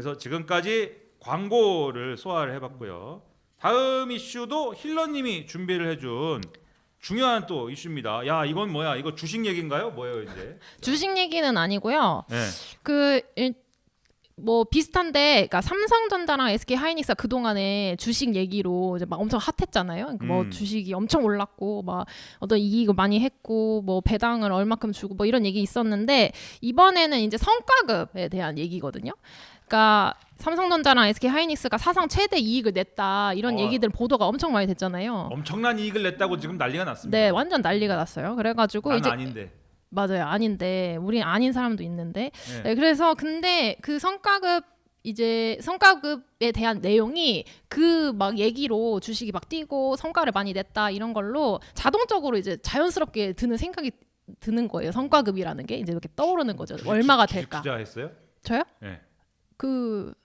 그래서 지금까지 광고를 소화를 해봤고요. 다음 이슈도 힐러님이 준비를 해준 중요한 또 이슈입니다. 야, 이건 뭐야? 이거 주식 얘기인가요? 뭐예요 이제? 주식 얘기는 아니고요. 네. 뭐 비슷한데, 그러니까 삼성전자랑 SK 하이닉스가 그 동안에 주식 얘기로 이제 막 엄청 핫했잖아요. 그러니까 뭐 주식이 엄청 올랐고, 막 어떤 이익을 많이 했고, 뭐 배당을 얼마큼 주고, 뭐 이런 얘기 있었는데 이번에는 이제 성과급에 대한 얘기거든요. 그러니까 삼성전자랑 SK 하이닉스가 사상 최대 이익을 냈다 이런 얘기들 보도가 엄청 많이 됐잖아요. 엄청난 이익을 냈다고 지금 난리가 났습니다. 네, 완전 난리가 났어요. 그래가지고 난 이제 아닌데. 맞아요, 아닌데 우리 아닌 사람도 있는데. 네. 네, 그래서 근데 그 성과급에 대한 내용이 그 막 얘기로 주식이 막 뛰고 성과를 많이 냈다 이런 걸로 자동적으로 이제 자연스럽게 드는 생각이 드는 거예요. 성과급이라는 게 이제 이렇게 떠오르는 거죠. 얼마가 될까? 투자했어요? 저요? 네.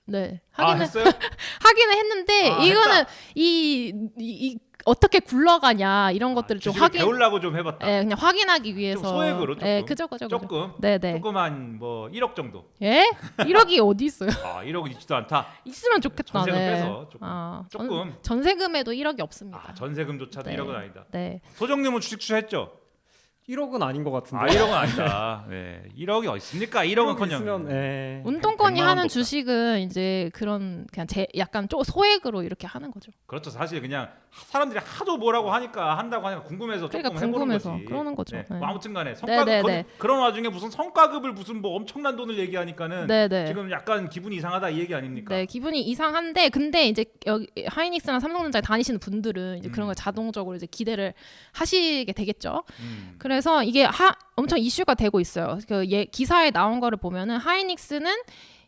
네. 했어요? 하기는 했는데 이거는 했다. 이 어떻게 굴러가냐 이런 것들을 좀 주식을 배우려고 좀 해봤다. 예, 그냥 확인하기 위해서. 좀 소액으로 조금. 예, 그죠. 조금. 네네. 조금 한 뭐 1억 정도. 예? 1억이 어디 있어요? 1억은 있지도 않다. 있으면 좋겠다. 전세금 네. 빼서 조금. 전세금에도 1억이 없습니다. 전세금조차도 네. 1억은 아니다. 네. 소정님은 주식 투자했죠? 1억은 아닌 것 같은데. 1억은 아니다. 네. 1억이 어디 있습니까? 1억은 있으면 예. 운동권이 100만 하는 원도 주식은 이제 그런 그냥 약간 좀 소액으로 이렇게 하는 거죠. 그렇죠. 사실 그냥 사람들이 하도 뭐라고 하니까 한다고 하니까 궁금해서 그러니까 조금 해보는 궁금해서 거지. 그러는 거죠. 네. 네. 뭐 아무튼간에 성과급 네. 그런 와중에 무슨 성과급을 무슨 뭐 엄청난 돈을 얘기하니까는 네네. 지금 약간 기분이 이상하다 이 얘기 아닙니까? 네, 기분이 이상한데 근데 이제 여기 하이닉스나 삼성전자에 다니시는 분들은 이제 그런 걸 자동적으로 이제 기대를 하시게 되겠죠. 그래서 이게 엄청 이슈가 되고 있어요. 기사에 나온 거를 보면은 하이닉스는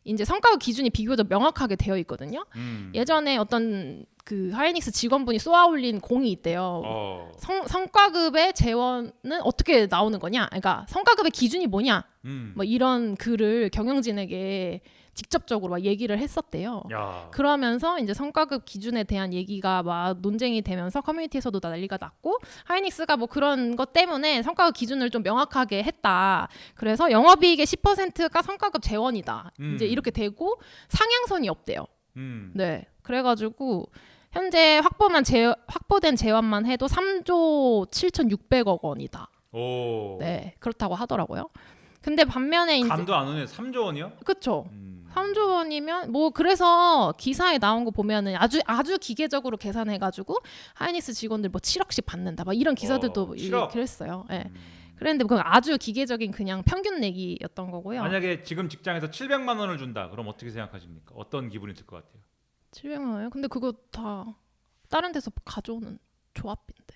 이제 성과급 기준이 비교적 명확하게 되어 있거든요. 예전에 어떤 그 하이닉스 직원분이 쏘아올린 공이 있대요. 성과급의 재원은 어떻게 나오는 거냐? 그러니까 성과급의 기준이 뭐냐? 뭐 이런 글을 경영진에게 직접적으로 막 얘기를 했었대요. 야. 그러면서 이제 성과급 기준에 대한 얘기가 막 논쟁이 되면서 커뮤니티에서도 난리가 났고 하이닉스가 뭐 그런 것 때문에 성과급 기준을 좀 명확하게 했다. 그래서 영업이익의 10%가 성과급 재원이다. 이제 이렇게 되고 상향선이 없대요. 네, 그래가지고 현재 확보된 재원만 해도 3조 7,600억 원이다. 오. 네, 그렇다고 하더라고요. 근데 반면에 이제 감도 안 오네. 3조 원이요? 그쵸. 3조 원이면 뭐 그래서 기사에 나온 거 보면은 아주 기계적으로 계산해가지고 하이닉스 직원들 뭐 7억씩 받는다 막 이런 기사들도 7억? 그랬어요. 예. 그랬는데 그건 아주 기계적인 그냥 평균 내기였던 거고요. 만약에 지금 직장에서 700만 원을 준다. 그럼 어떻게 생각하십니까? 어떤 기분이 들 것 같아요? 700만 원이요? 근데 그거 다 다른 데서 가져오는 조합인데.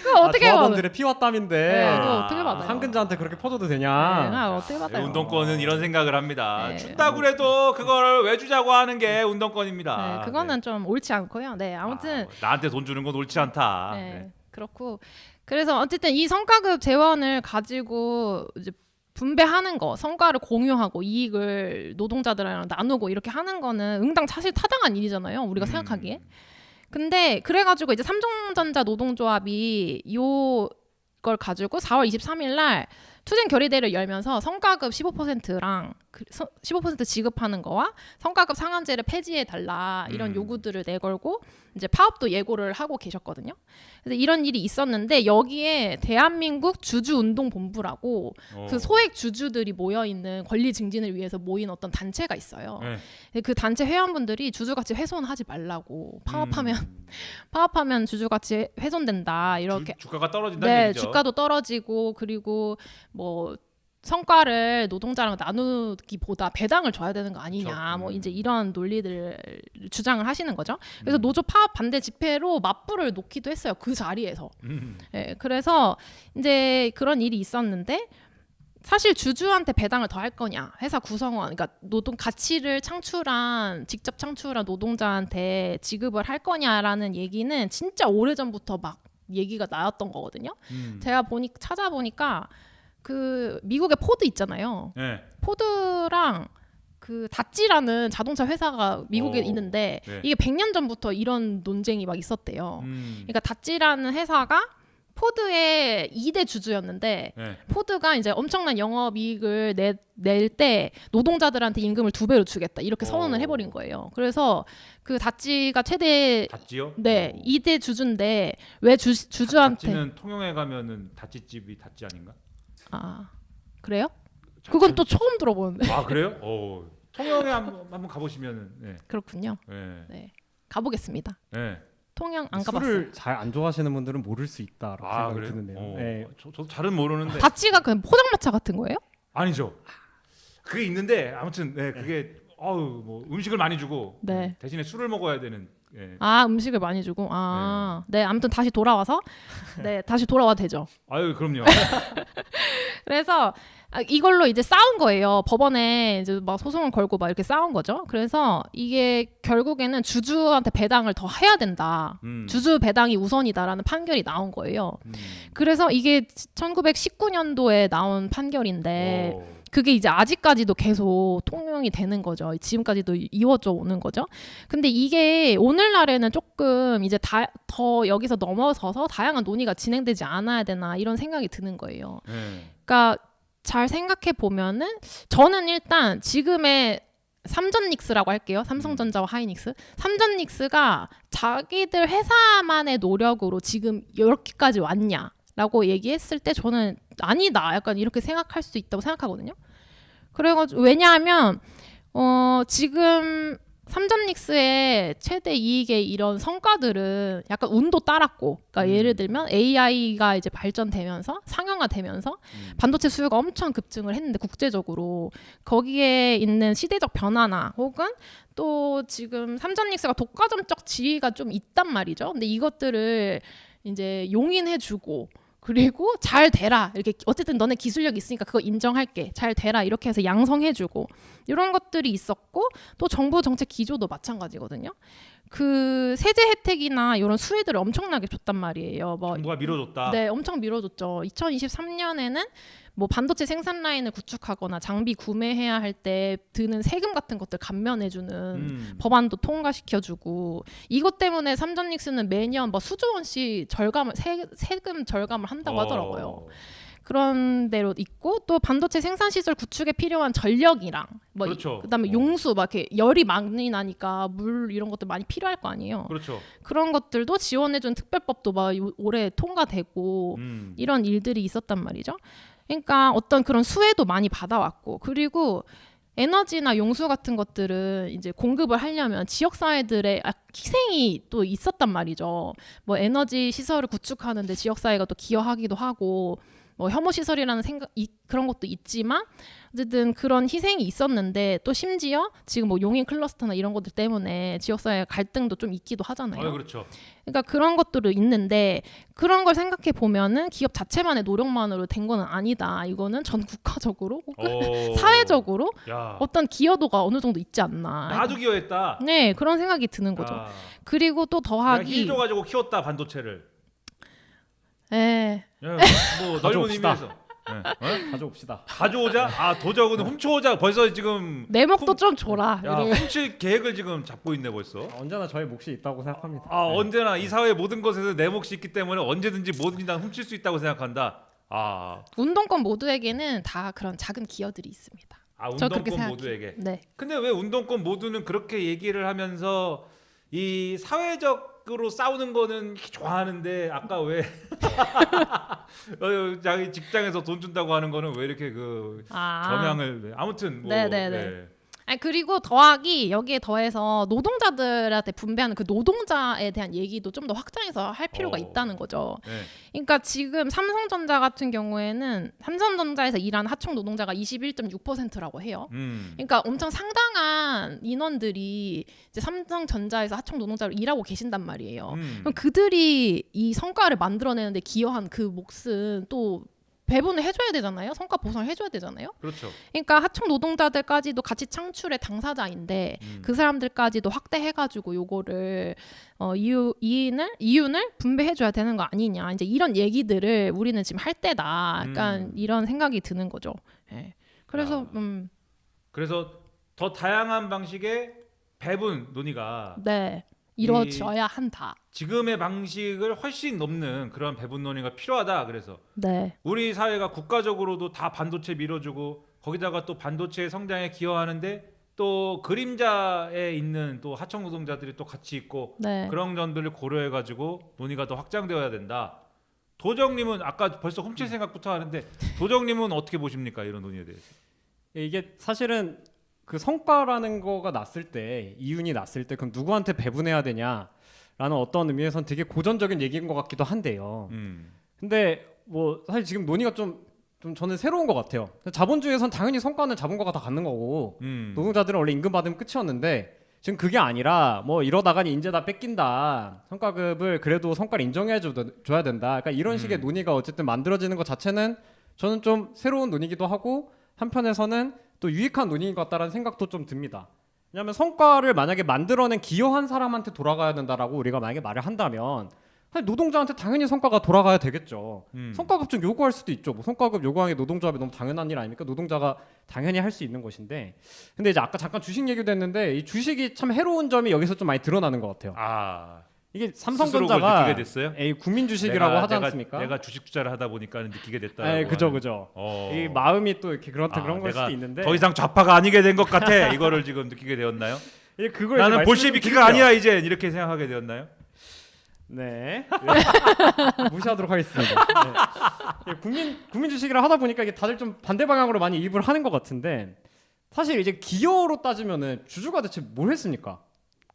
그거 어떻게 받아요? 조합원들의 피와 땀인데 네, 그거 어떻게 받아요? 상근자한테 그렇게 퍼줘도 네, 되냐? 그거 어떻게 받아요? 운동권은 이런 생각을 합니다. 네. 춥다고 그래도 그걸 왜 주자고 하는 게 운동권입니다. 네, 그거는 좀 옳지 않고요. 네, 아무튼 나한테 돈 주는 건 옳지 않다. 네, 그렇고 그래서 어쨌든 이 성과급 재원을 가지고 이제 분배하는 거, 성과를 공유하고 이익을 노동자들이랑 나누고 이렇게 하는 거는 응당 사실 타당한 일이잖아요. 우리가 생각하기에. 근데 그래가지고 이제 삼성전자 노동조합이 이걸 가지고 4월 23일 날 투쟁 결의대를 열면서 성과급 15%랑 15% 지급하는 거와 성과급 상한제를 폐지해 달라 이런 요구들을 내걸고 이제 파업도 예고를 하고 계셨거든요. 그래서 이런 일이 있었는데 여기에 대한민국 주주운동본부라고 그 소액 주주들이 모여 있는 권리 증진을 위해서 모인 어떤 단체가 있어요. 네. 그 단체 회원분들이 주주가치 훼손하지 말라고 파업하면 주주가치 훼손된다 이렇게. 주가가 떨어진다는 네, 얘기죠. 주가도 떨어지고 그리고 뭐 성과를 노동자랑 나누기보다 배당을 줘야 되는 거 아니냐, 뭐 이제 이런 논리들을 주장을 하시는 거죠. 그래서 노조 파업 반대 집회로 맞불을 놓기도 했어요. 그 자리에서. 네, 그래서 이제 그런 일이 있었는데 사실 주주한테 배당을 더 할 거냐, 회사 구성원, 그러니까 노동 가치를 직접 창출한 노동자한테 지급을 할 거냐라는 얘기는 진짜 오래전부터 막 얘기가 나왔던 거거든요. 제가 찾아보니까 그 미국의 포드 있잖아요. 네. 포드랑 그 다찌라는 자동차 회사가 미국에 있는데 네. 이게 100년 전부터 이런 논쟁이 막 있었대요. 그러니까 다찌라는 회사가 포드의 2대 주주였는데 네. 포드가 이제 엄청난 영업이익을 낼 때 노동자들한테 임금을 2배로 주겠다 이렇게 선언을 해버린 거예요. 그래서 그 다찌가 최대 다찌요? 네 2대 주주인데 왜 주주한테 다찌는 통영에 가면은 다찌집이 다찌 아닌가? 아 그래요? 그건 또 처음 들어보는데. 아 그래요? 통영에 한번 가보시면은 네. 그렇군요. 네. 네 가보겠습니다. 네. 통영 안 가봤어요. 술을 잘 안 좋아하시는 분들은 모를 수 있다라고 아 생각이 그래요? 드는데요. 네. 저도 잘은 모르는데 다찌가 그 포장마차 같은 거예요? 아니죠. 그게 있는데 아무튼 네, 그게 뭐 음식을 많이 주고 네. 대신에 술을 먹어야 되는. 예. 아 음식을 많이 주고 네 아무튼 다시 돌아와서 네 다시 돌아와도 되죠. 아유 그럼요. 그래서 이걸로 이제 싸운 거예요. 법원에 이제 막 소송을 걸고 막 이렇게 싸운 거죠. 그래서 이게 결국에는 주주한테 배당을 더 해야 된다. 주주 배당이 우선이다라는 판결이 나온 거예요. 그래서 이게 1919년도에 나온 판결인데 그게 이제 아직까지도 계속 통용이 되는 거죠. 지금까지도 이어져 오는 거죠. 근데 이게 오늘날에는 조금 이제 더 여기서 넘어서서 다양한 논의가 진행되지 않아야 되나 이런 생각이 드는 거예요. 그러니까 잘 생각해 보면은 저는 일단 지금의 삼전닉스라고 할게요. 삼성전자와 하이닉스. 삼전닉스가 자기들 회사만의 노력으로 지금 이렇게까지 왔냐라고 얘기했을 때 저는 아니다. 약간 이렇게 생각할 수 있다고 생각하거든요. 그래가지고 왜냐하면 지금 삼전닉스의 최대 이익의 이런 성과들은 약간 운도 따랐고, 그러니까 예를 들면 AI가 이제 발전되면서 상용화되면서 반도체 수요가 엄청 급증을 했는데 국제적으로 거기에 있는 시대적 변화나 혹은 또 지금 삼전닉스가 독과점적 지위가 좀 있단 말이죠. 근데 이것들을 이제 용인해주고 그리고 잘 되라 이렇게 어쨌든 너네 기술력 있으니까 그거 인정할게 잘 되라 이렇게 해서 양성해주고 이런 것들이 있었고 또 정부 정책 기조도 마찬가지거든요. 그 세제 혜택이나 이런 수혜들을 엄청나게 줬단 말이에요. 뭐 정부가 밀어줬다. 네, 엄청 밀어줬죠. 2023년에는 뭐 반도체 생산 라인을 구축하거나 장비 구매해야 할 때 드는 세금 같은 것들 감면해주는 법안도 통과시켜주고 이것 때문에 삼전닉스는 매년 뭐 수조 원씩 세금 절감을 한다고 하더라고요. 그런 대로 있고 또 반도체 생산 시설 구축에 필요한 전력이랑 뭐 그렇죠. 그다음에 용수 막 이렇게 열이 많이 나니까 물 이런 것들 많이 필요할 거 아니에요. 그렇죠. 그런 것들도 지원해준 특별법도 막 올해 통과되고 이런 일들이 있었단 말이죠. 그러니까 어떤 그런 수혜도 많이 받아왔고 그리고 에너지나 용수 같은 것들은 이제 공급을 하려면 지역 사회들의 희생이 또 있었단 말이죠. 뭐 에너지 시설을 구축하는데 지역 사회가 또 기여하기도 하고 뭐 혐오 시설이라는 그런 것도 있지만 어쨌든 그런 희생이 있었는데 또 심지어 지금 뭐 용인 클러스터나 이런 것들 때문에 지역사회 갈등도 좀 있기도 하잖아요. 그렇죠. 그러니까 그런 것들도 있는데 그런 걸 생각해 보면은 기업 자체만의 노력만으로 된 거는 아니다. 이거는 전 국가적으로 혹은 사회적으로 어떤 기여도가 어느 정도 있지 않나. 나도 기여했다. 네, 그런 생각이 드는 거죠. 그리고 또 더하기 힘 줘가지고 키웠다 반도체를. 네. 뭐 넓은 의미에서 가져옵시다. 가져오자. 도적은 훔쳐오자. 벌써 지금 내 목도 좀 줘라. 훔칠 계획을 지금 잡고 있네 벌써. 언제나 저의 몫이 있다고 생각합니다. 언제나 이 사회 모든 것에서 내 몫이 있기 때문에 언제든지 뭐든지 난 훔칠 수 있다고 생각한다. 운동권 모두에게는 다 그런 작은 기여들이 있습니다. 운동권 모두에게. 네. 근데 왜 운동권 모두는 그렇게 얘기를 하면서 이 사회적으로 싸우는 거는 좋아하는데 아까 왜 자기 직장에서 돈 준다고 하는 거는 왜 이렇게 경향을 아무튼 네네네. 그리고 더하기 여기에 더해서 노동자들한테 분배하는 그 노동자에 대한 얘기도 좀 더 확장해서 할 필요가 있다는 거죠. 그러니까 지금 삼성전자 같은 경우에는 삼성전자에서 일하는 하청 노동자가 21.6%라고 해요. 그러니까 엄청 상당한 인원들이 이제 삼성전자에서 하청 노동자로 일하고 계신단 말이에요. 그럼 그들이 이 성과를 만들어내는데 기여한 그 몫은 또 배분을 해줘야 되잖아요. 성과 보상을 해줘야 되잖아요. 그렇죠. 그러니까 하청 노동자들까지도 같이 창출의 당사자인데 그 사람들까지도 확대해가지고 요거를 이윤을 분배해줘야 되는 거 아니냐. 이제 이런 얘기들을 우리는 지금 할 때다. 약간 이런 생각이 드는 거죠. 네. 그래서 그래서 더 다양한 방식의 배분 논의가 네. 이루어져야 한다. 지금의 방식을 훨씬 넘는 그런 배분 논의가 필요하다. 그래서 네. 우리 사회가 국가적으로도 다 반도체 밀어주고 거기다가 또 반도체 성장에 기여하는데 또 그림자에 있는 또 하청 노동자들이 또 같이 있고 네. 그런 점들을 고려해가지고 논의가 더 확장되어야 된다. 도정님은 아까 벌써 훔칠 생각부터 하는데 도정님은 어떻게 보십니까 이런 논의에 대해서? 이게 사실은 그 성과라는 거가 났을 때 이윤이 났을 때 그럼 누구한테 배분해야 되냐라는 어떤 의미에선 되게 고전적인 얘기인 것 같기도 한데요. 근데 뭐 사실 지금 논의가 좀 저는 새로운 것 같아요. 자본주의에선 당연히 성과는 자본가가 다 갖는 거고 노동자들은 원래 임금 받으면 끝이었는데 지금 그게 아니라 뭐 이러다가 인제 다 뺏긴다. 성과급을 그래도 성과를 인정해 줘야 된다. 그러니까 이런 식의 논의가 어쨌든 만들어지는 것 자체는 저는 좀 새로운 논의기도 하고 한편에서는 또 유익한 논의인 것 같다라는 생각도 좀 듭니다. 왜냐하면 성과를 만약에 만들어낸 기여한 사람한테 돌아가야 된다라고 우리가 만약에 말을 한다면 사실 노동자한테 당연히 성과가 돌아가야 되겠죠. 성과급 좀 요구할 수도 있죠. 뭐 성과급 요구하는 게 노동조합이 너무 당연한 일 아닙니까? 노동자가 당연히 할 수 있는 것인데. 근데 이제 아까 잠깐 주식 얘기도 했는데 이 주식이 참 해로운 점이 여기서 좀 많이 드러나는 것 같아요. 이게 삼성전자가 느끼게 됐어요? 국민 주식이라고 하지 내가, 않습니까? 내가 주식 투자를 하다 보니까 느끼게 됐다. 그죠. 이 마음이 또 이렇게 그런 걸 수도 있는데 더 이상 좌파가 아니게 된 것 같아. 이거를 지금 느끼게 되었나요? 그걸 나는 볼셰비키가 아니야 이제 이렇게 생각하게 되었나요? 네. 무시하도록 하겠습니다. 네. 국민 주식이라 하다 보니까 이게 다들 좀 반대 방향으로 많이 이입을 하는 것 같은데 사실 이제 기여로 따지면은 주주가 대체 뭘 했습니까?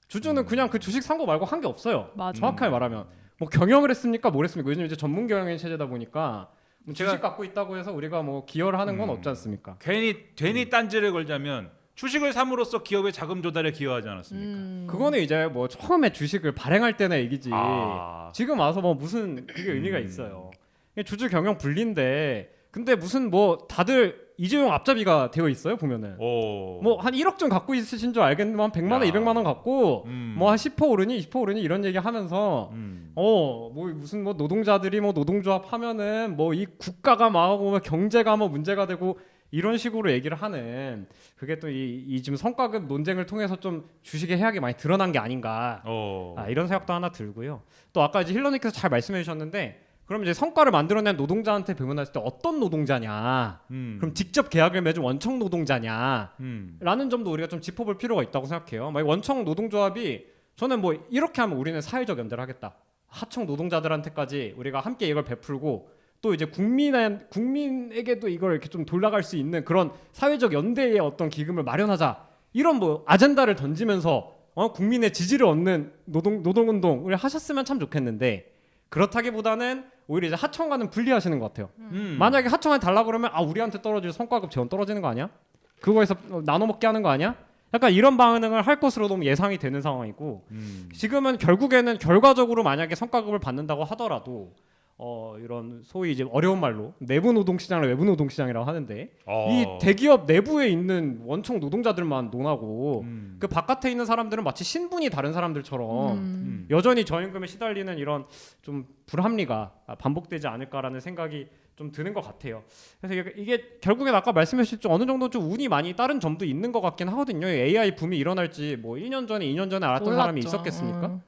주주는 그냥 그 주식 산 거 말고 한 게 없어요. 맞아. 정확하게 말하면 뭐 경영을 했습니까? 뭘 했습니까? 요즘 이제 전문 경영의 체제다 보니까 뭐 주식 갖고 있다고 해서 우리가 뭐 기여를 하는 건 없지 않습니까? 괜히 딴지를 걸자면 주식을 삼으로써 기업의 자금 조달에 기여하지 않았습니까? 그거는 이제 뭐 처음에 주식을 발행할 때나 얘기지. 지금 와서 뭐 무슨 그게 의미가 있어요. 주주 경영 분리인데 근데 무슨 뭐 다들 이재용 앞잡이가 되어 있어요 보면은. 뭐 한 1억 좀 갖고 있으신 줄 알겠는데 한 100만 원, 200만 원 갖고 뭐 한 10% 오르니 20% 오르니 이런 얘기 하면서 뭐 무슨 뭐 노동자들이 뭐 노동조합 하면은 뭐 이 국가가 망하고 뭐 경제가 뭐 문제가 되고 이런 식으로 얘기를 하는 그게 또 이 지금 성과급 논쟁을 통해서 좀 주식의 해악이 많이 드러난 게 아닌가 이런 생각도 하나 들고요. 또 아까 이제 힐러님께서 잘 말씀해 주셨는데 그럼 이제 성과를 만들어낸 노동자한테 배분했을 때 어떤 노동자냐 그럼 직접 계약을 맺은 원청 노동자냐 라는 점도 우리가 좀 짚어볼 필요가 있다고 생각해요. 원청 노동조합이 저는 뭐 이렇게 하면 우리는 사회적 연대를 하겠다. 하청 노동자들한테까지 우리가 함께 이걸 베풀고 또 이제 국민에게도 이걸 이렇게 좀 돌아갈 수 있는 그런 사회적 연대의 어떤 기금을 마련하자 이런 뭐 아젠다를 던지면서 국민의 지지를 얻는 노동운동을 하셨으면 참 좋겠는데 그렇다기보다는 오히려 이제 하청과는 분리하시는 것 같아요. 만약에 하청한테 달라 그러면 우리한테 떨어질 성과급 재원 떨어지는 거 아니야? 그거에서 나눠 먹게 하는 거 아니야? 약간 이런 반응을 할 것으로 너무 예상이 되는 상황이고 지금은 결국에는 결과적으로 만약에 성과급을 받는다고 하더라도 이런 소위 이제 어려운 말로 내부 노동 시장을 외부 노동 시장이라고 하는데 이 대기업 내부에 있는 원청 노동자들만 논하고 그 바깥에 있는 사람들은 마치 신분이 다른 사람들처럼 여전히 저임금에 시달리는 이런 좀 불합리가 반복되지 않을까라는 생각이 좀 드는 것 같아요. 그래서 이게 결국엔 아까 말씀하셨죠 어느 정도 좀 운이 많이 따른 점도 있는 것 같긴 하거든요. AI 붐이 일어날지 뭐 1년 전에 2년 전에 알았던 몰랐죠. 사람이 있었겠습니까?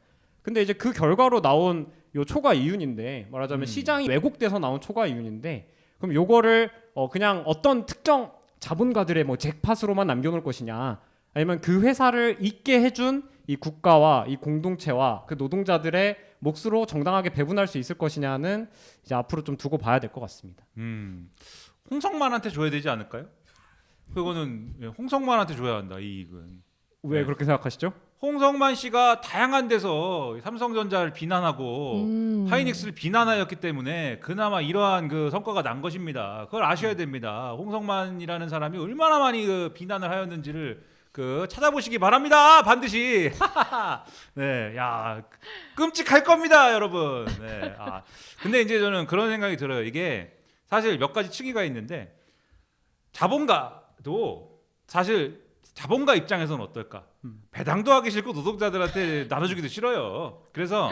근데 이제 그 결과로 나온 요 초과 이윤인데 말하자면 시장이 왜곡돼서 나온 초과 이윤인데 그럼 요거를 그냥 어떤 특정 자본가들의 뭐 잭팟으로만 남겨놓을 것이냐 아니면 그 회사를 있게 해준 이 국가와 이 공동체와 그 노동자들의 몫으로 정당하게 배분할 수 있을 것이냐는 이제 앞으로 좀 두고 봐야 될 것 같습니다. 홍성만한테 줘야 되지 않을까요? 그거는 홍성만한테 줘야 한다 이 이익은. 왜 그렇게 생각하시죠? 홍성만 씨가 다양한 데서 삼성전자를 비난하고 하이닉스를 비난하였기 때문에 그나마 이러한 그 성과가 난 것입니다. 그걸 아셔야 됩니다. 홍성만이라는 사람이 얼마나 많이 그 비난을 하였는지를 찾아보시기 바랍니다. 반드시. 네, 야 끔찍할 겁니다, 여러분. 네, 근데 이제 저는 그런 생각이 들어요. 이게 사실 몇 가지 층위가 있는데 자본가도 사실 자본가 입장에서는 어떨까? 배당도 하기 싫고 노동자들한테 나눠주기도 싫어요. 그래서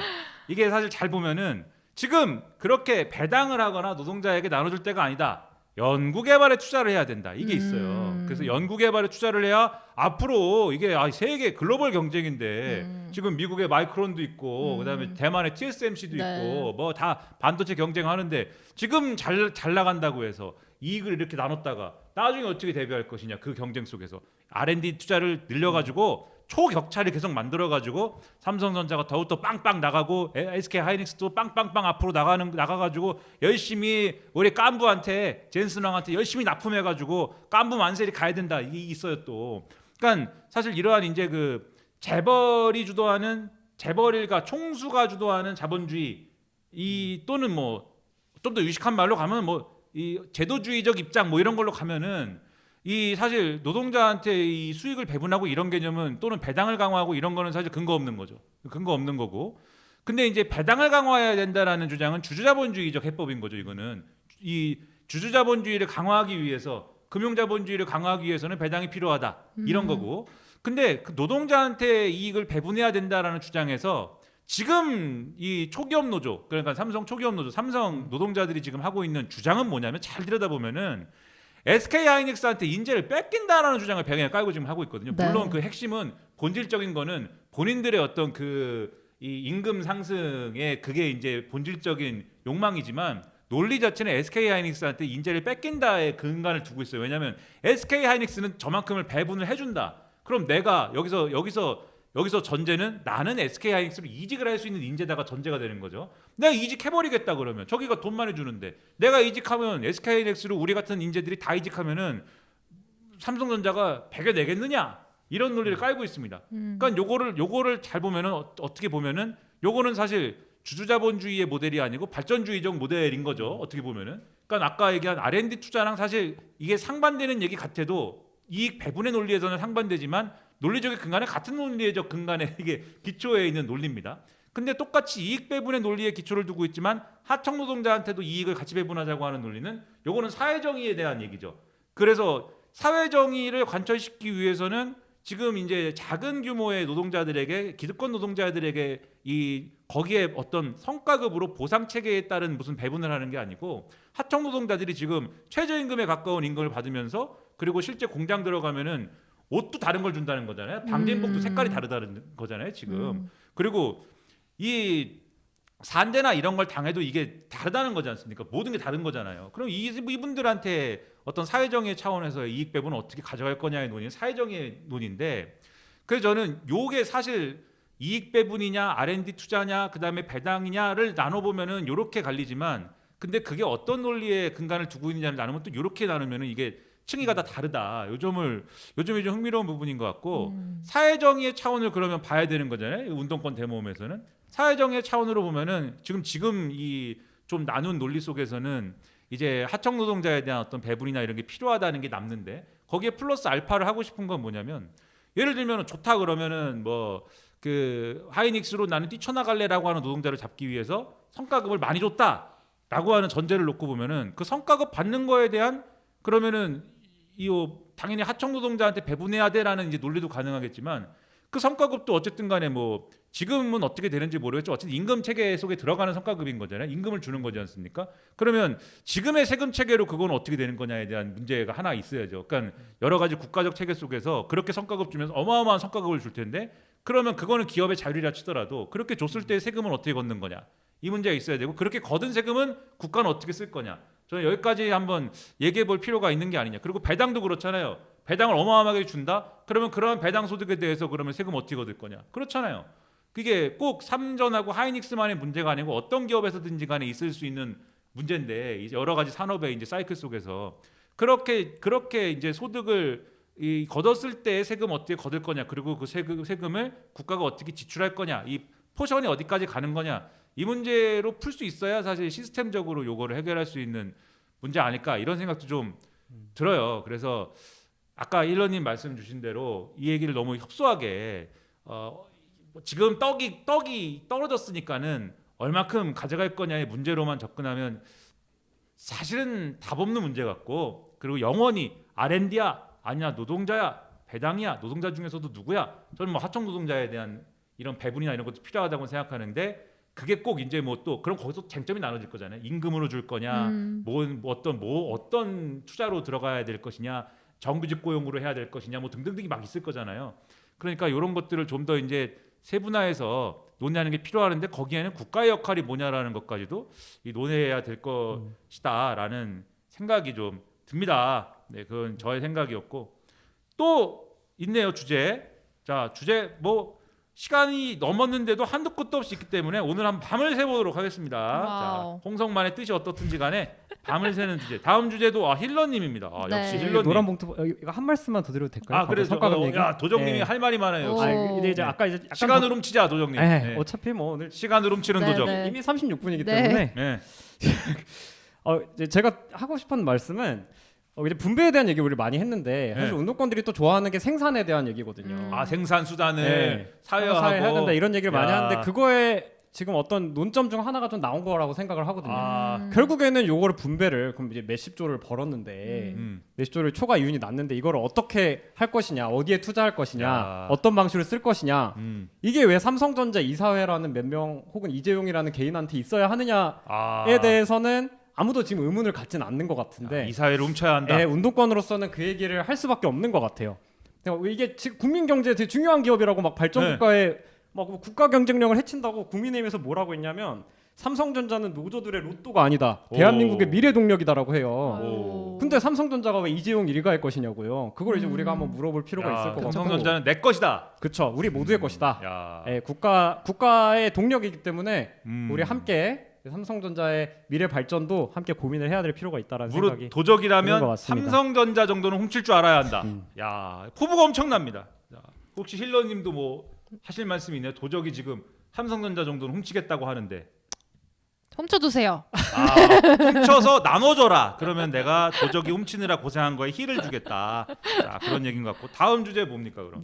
이게 사실 잘 보면은 지금 그렇게 배당을 하거나 노동자에게 나눠줄 때가 아니다. 연구 개발에 투자를 해야 된다. 이게 있어요. 그래서 연구 개발에 투자를 해야 앞으로 이게 세계 글로벌 경쟁인데 지금 미국의 마이크론도 있고 그다음에 대만의 TSMC도 네. 있고 뭐 다 반도체 경쟁하는데 지금 잘 나간다고 해서 이익을 이렇게 나눴다가 나중에 어떻게 대비할 것이냐 그 경쟁 속에서 R&D 투자를 늘려가지고 초격차를 계속 만들어가지고 삼성전자가 더욱더 빵빵 나가고 SK 하이닉스도 빵빵빵 앞으로 나가가지고 열심히 우리 깐부한테 젠슨왕한테 열심히 납품해가지고 깐부 만세리 가야 된다 이게 있어요 또. 그러니까 사실 이러한 이제 그 재벌일가 총수가 주도하는 자본주의 이 또는 뭐 좀 더 유식한 말로 가면 뭐 이 제도주의적 입장 뭐 이런 걸로 가면은 이 사실 노동자한테 이 수익을 배분하고 이런 개념은 또는 배당을 강화하고 이런 거는 사실 근거 없는 거죠. 근거 없는 거고. 근데 이제 배당을 강화해야 된다라는 주장은 주주자본주의적 해법인 거죠. 이거는 이 주주자본주의를 강화하기 위해서 금융자본주의를 강화하기 위해서는 배당이 필요하다 이런 거고. 근데 그 노동자한테 이익을 배분해야 된다라는 주장에서 지금 이 초기업 노조 그러니까 삼성 초기업 노조 삼성 노동자들이 지금 하고 있는 주장은 뭐냐면 잘 들여다보면은 SK 하이닉스한테 인재를 뺏긴다라는 주장을 배경에 깔고 지금 하고 있거든요. 네. 물론 그 핵심은 본질적인 거는 본인들의 어떤 이 임금 상승의 그게 이제 본질적인 욕망이지만 논리 자체는 SK 하이닉스한테 인재를 뺏긴다의 근간을 두고 있어요. 왜냐하면 SK 하이닉스는 저만큼을 배분을 해준다. 그럼 내가 여기서 전제는 나는 SK 하이닉스로 이직을 할 수 있는 인재다가 전제가 되는 거죠. 내가 이직해버리겠다 그러면 저기가 돈 많이 주는데 내가 이직하면 SK 하이닉스로 우리 같은 인재들이 다 이직하면은 삼성전자가 배겨 내겠느냐 이런 논리를 깔고 있습니다. 그러니까 요거를 잘 보면은 어떻게 보면은 요거는 사실 주주자본주의의 모델이 아니고 발전주의적 모델인 거죠. 어떻게 보면은. 그러니까 아까 얘기한 R&D 투자랑 사실 이게 상반되는 얘기 같아도 이익 배분의 논리에서는 상반되지만 논리적인 근간은 같은 논리적 근간에 이게 기초에 있는 논리입니다. 근데 똑같이 이익 배분의 논리에 기초를 두고 있지만 하청 노동자한테도 이익을 같이 배분하자고 하는 논리는 요거는 사회정의에 대한 얘기죠. 그래서 사회정의를 관철시키기 위해서는 지금 이제 작은 규모의 노동자들에게 기득권 노동자들에게 거기에 어떤 성과급으로 보상 체계에 따른 무슨 배분을 하는 게 아니고 하청 노동자들이 지금 최저임금에 가까운 임금을 받으면서 그리고 실제 공장 들어가면은 옷도 다른 걸 준다는 거잖아요. 방진복도 색깔이 다르다는 거잖아요. 지금. 그리고 이 산재나 이런 걸 당해도 이게 다르다는 거지 않습니까? 모든 게 다른 거잖아요. 그럼 이분들한테 어떤 사회정의 차원에서 이익 배분을 어떻게 가져갈 거냐의 논의는 사회정의 논의인데 그래서 저는 요게 사실 이익 배분이냐 R&D 투자냐 그다음에 배당이냐를 나눠보면은 요렇게 갈리지만 근데 그게 어떤 논리에 근간을 두고 있느냐를 나누면 또 요렇게 나누면은 이게 층위가 다 다르다. 요즘이 좀 흥미로운 부분인 것 같고 사회정의의 차원을 그러면 봐야 되는 거잖아요. 운동권 대모험에서는 사회정의의 차원으로 보면은 지금 이 좀 나눈 논리 속에서는 이제 하청 노동자에 대한 어떤 배분이나 이런 게 필요하다는 게 남는데 거기에 플러스 알파를 하고 싶은 건 뭐냐면 예를 들면 좋다 그러면은 뭐 그 하이닉스로 나는 뛰쳐나갈래라고 하는 노동자를 잡기 위해서 성과급을 많이 줬다라고 하는 전제를 놓고 보면은 그 성과급 받는 거에 대한 그러면은 당연히 하청 노동자한테 배분해야 돼라는 이제 논리도 가능하겠지만 그 성과급도 어쨌든 간에 뭐 지금은 어떻게 되는지 모르겠죠. 어쨌든 임금 체계 속에 들어가는 성과급인 거잖아요. 임금을 주는 거지 않습니까? 그러면 지금의 세금 체계로 그건 어떻게 되는 거냐에 대한 문제가 하나 있어야죠. 그러니까 여러 가지 국가적 체계 속에서 그렇게 성과급 주면서 어마어마한 성과급을 줄 텐데 그러면 그거는 기업의 자율이라 치더라도 그렇게 줬을 때 세금은 어떻게 걷는 거냐? 이 문제가 있어야 되고 그렇게 거둔 세금은 국가는 어떻게 쓸 거냐? 저는 여기까지 한번 얘기해 볼 필요가 있는 게 아니냐. 그리고 배당도 그렇잖아요. 배당을 어마어마하게 준다? 그러면 그런 배당 소득에 대해서 그러면 세금 어떻게 얻을 거냐? 그렇잖아요. 그게 꼭 삼전하고 하이닉스만의 문제가 아니고 어떤 기업에서든지 간에 있을 수 있는 문제인데 이제 여러 가지 산업의 이제 사이클 속에서 그렇게 이제 소득을 걷었을 때 세금 어떻게 거둘 거냐? 그리고 그 세금을 국가가 어떻게 지출할 거냐? 이 포션이 어디까지 가는 거냐? 이 문제로 풀 수 있어야 사실 시스템적으로 요거를 해결할 수 있는 문제 아닐까 이런 생각도 좀 들어요. 그래서 아까 일러님 말씀 주신 대로 이 얘기를 너무 협소하게 지금 떡이 떨어졌으니까는 얼마큼 가져갈 거냐의 문제로만 접근하면 사실은 답 없는 문제 같고 그리고 영원히 R&D야 아니야 노동자야 배당이야 노동자 중에서도 누구야 저는 뭐 하청 노동자에 대한 이런 배분이나 이런 것도 필요하다고 생각하는데 그게 꼭 이제 뭐 또 그럼 거기서 쟁점이 나눠질 거잖아요. 임금으로 줄 거냐, 어떤 투자로 들어가야 될 것이냐, 정규직 고용으로 해야 될 것이냐, 뭐 등등등이 막 있을 거잖아요. 그러니까 이런 것들을 좀 더 이제 세분화해서 논의하는 게 필요하는데 거기에는 국가의 역할이 뭐냐라는 것까지도 이 논의해야 될 것이다라는 생각이 좀 듭니다. 네, 그건 저의 생각이었고 또 있네요 주제. 자 주제 뭐 시간이 넘었는데도 한도 끝도 없이 있기 때문에 오늘 한번 밤을 새보도록 하겠습니다. 와우. 자, 홍성만의 뜻이 어떻든지 간에 밤을 새는 주제. 다음 주제도 힐러님입니다. 네. 역시 여기 힐러님. 노란 봉투 이거 한 말씀만 더 드려도 될까요? 그래 성과급 얘기. 야 도정님이 네. 할 말이 많아요. 오. 역시. 근데 이제 아까 이제 약간 시간을 훔치자 도정님. 네, 네. 어차피 뭐 오늘 시간을 훔치는 네, 도정. 네. 이미 36분이기 네. 때문에 네. 이제 제가 하고 싶은 말씀은 이제 분배에 대한 얘기 우리 많이 했는데 사실 네. 운동권들이 또 좋아하는 게 생산에 대한 얘기거든요. 생산 수단을 네. 사회화하고 사회 해야 된다 이런 얘기를 많이 야. 하는데 그거에 지금 어떤 논점 중 하나가 좀 나온 거라고 생각을 하거든요. 결국에는 요거를 분배를 그럼 이제 몇십 조를 벌었는데 몇십 조를 초과 이윤이 났는데 이거를 어떻게 할 것이냐, 어디에 투자할 것이냐, 야. 어떤 방식으로 쓸 것이냐. 이게 왜 삼성전자 이사회라는 몇 명 혹은 이재용이라는 개인한테 있어야 하느냐에 대해서는 아무도 지금 의문을 갖진 않는 것 같은데 이 사회를 훔쳐야 한다. 운동권으로서는 그 얘기를 할 수밖에 없는 것 같아요. 이게 지금 국민 경제에 되게 중요한 기업이라고 막 발전 국가에 막 국가 경쟁력을 해친다고 국민의힘에서 뭐라고 했냐면 삼성전자는 노조들의 로또가 아니다. 대한민국의 미래 동력이다라고 해요. 오. 근데 삼성전자가 왜 이재용 일가의 것이냐고요. 그걸 이제 우리가 한번 물어볼 필요가 있을 것 같고. 삼성전자는 내 것이다. 그렇죠. 우리 모두의 것이다. 야. 예, 국가의 동력이기 때문에 우리 함께 삼성전자의 미래 발전도 함께 고민을 해야 될 필요가 있다라는 생각이 무릇 드는 것 도적이라면 같습니다. 삼성전자 정도는 훔칠 줄 알아야 한다. 야, 포부가 엄청납니다. 자, 혹시 힐러님도 뭐 하실 말씀이 있나요? 도적이 지금 삼성전자 정도는 훔치겠다고 하는데 훔쳐주세요. 훔쳐서 나눠줘라. 그러면 내가 도적이 훔치느라 고생한 거에 힐을 주겠다. 자, 그런 얘기인 것 같고 다음 주제 뭡니까 그럼?